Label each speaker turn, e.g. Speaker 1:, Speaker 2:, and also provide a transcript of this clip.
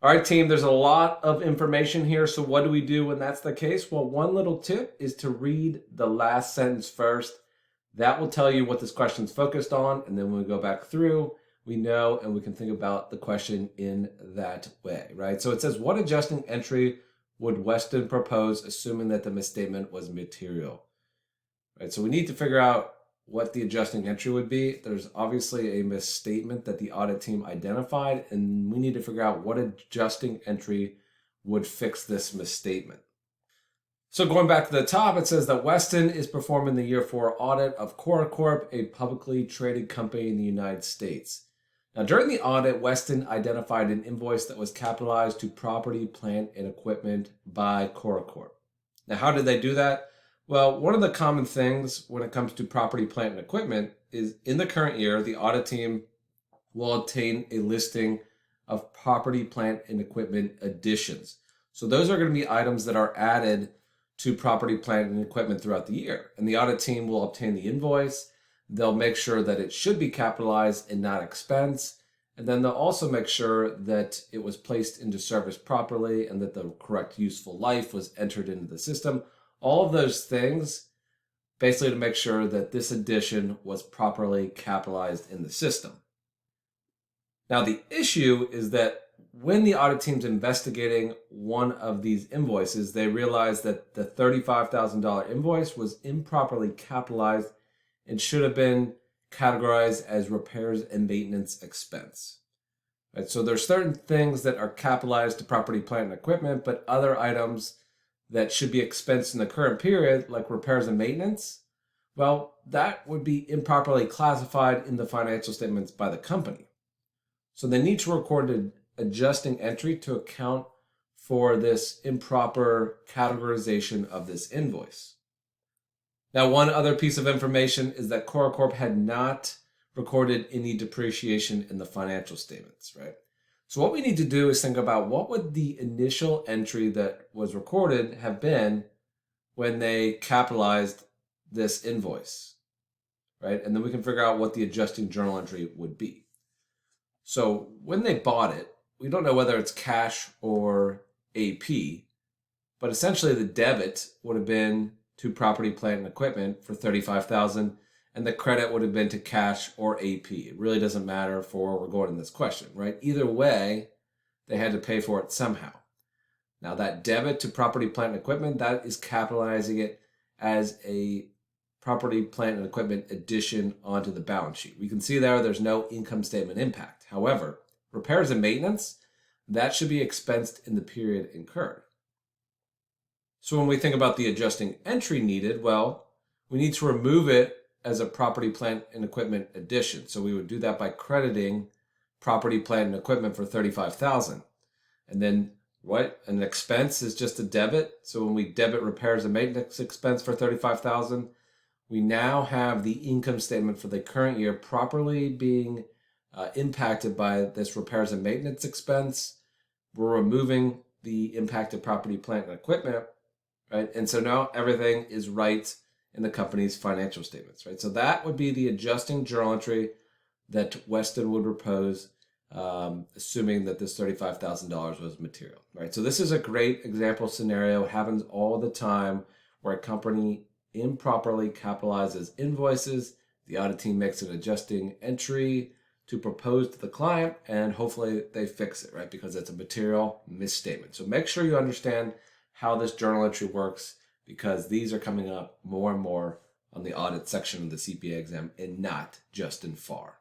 Speaker 1: All right, team, there's a lot of information here. So what do we do when that's the case? Well, one little tip is to read the last sentence first. That will tell you what this question's focused on. And then when we go back through, we know and we can think about the question in that way, right? So it says, what adjusting entry would Weston propose, assuming that the misstatement was material? Right, so we need to figure out what the adjusting entry would be. There's obviously a misstatement that the audit team identified, and we need to figure out what adjusting entry would fix this misstatement. So going back to the top, it says that Weston is performing the year 4 audit of Cora Corp, a publicly traded company in the United States. Now, during the audit, Weston identified an invoice that was capitalized to property, plant, and equipment by Cora Corp. Now, how did they do that? Well, one of the common things when it comes to property, plant, and equipment is in the current year, the audit team will obtain a listing of property, plant, and equipment additions. So those are going to be items that are added to property, plant, and equipment throughout the year. And the audit team will obtain the invoice. They'll make sure that it should be capitalized and not expense. And then they'll also make sure that it was placed into service properly and that the correct useful life was entered into the system. All of those things basically to make sure that this addition was properly capitalized in the system. Now, the issue is that when the audit team's investigating one of these invoices, they realized that the $35,000 invoice was improperly capitalized and should have been categorized as repairs and maintenance expense. Right? So there's certain things that are capitalized to property, plant, and equipment, but other items that should be expensed in the current period, like repairs and maintenance, well, that would be improperly classified in the financial statements by the company. So they need to record an adjusting entry to account for this improper categorization of this invoice. Now, one other piece of information is that Cora Corp had not recorded any depreciation in the financial statements, right? So what we need to do is think about what would the initial entry that was recorded have been when they capitalized this invoice, right? And then we can figure out what the adjusting journal entry would be. So when they bought it, we don't know whether it's cash or AP, but essentially the debit would have been to property, plant, and equipment for $35,000, and the credit would have been to cash or AP. It really doesn't matter for where we're going in this question, right? Either way, they had to pay for it somehow. Now that debit to property, plant, and equipment, that is capitalizing it as a property, plant, and equipment addition onto the balance sheet. We can see there's no income statement impact. However, repairs and maintenance, that should be expensed in the period incurred. So when we think about the adjusting entry needed, well, we need to remove it as a property, plant, and equipment addition. So we would do that by crediting property, plant, and equipment for $35,000. And then what? An expense is just a debit. So when we debit repairs and maintenance expense for $35,000, we now have the income statement for the current year properly being impacted by this repairs and maintenance expense. We're removing the impacted property, plant, and equipment, right? And so now everything is right in the company's financial statements, right? So that would be the adjusting journal entry that Weston would propose, assuming that this $35,000 was material, right? So this is a great example scenario. It happens all the time where a company improperly capitalizes invoices. The audit team makes an adjusting entry to propose to the client, and hopefully they fix it, right? Because it's a material misstatement. So make sure you understand how this journal entry works, because these are coming up more and more on the audit section of the CPA exam and not just in FAR.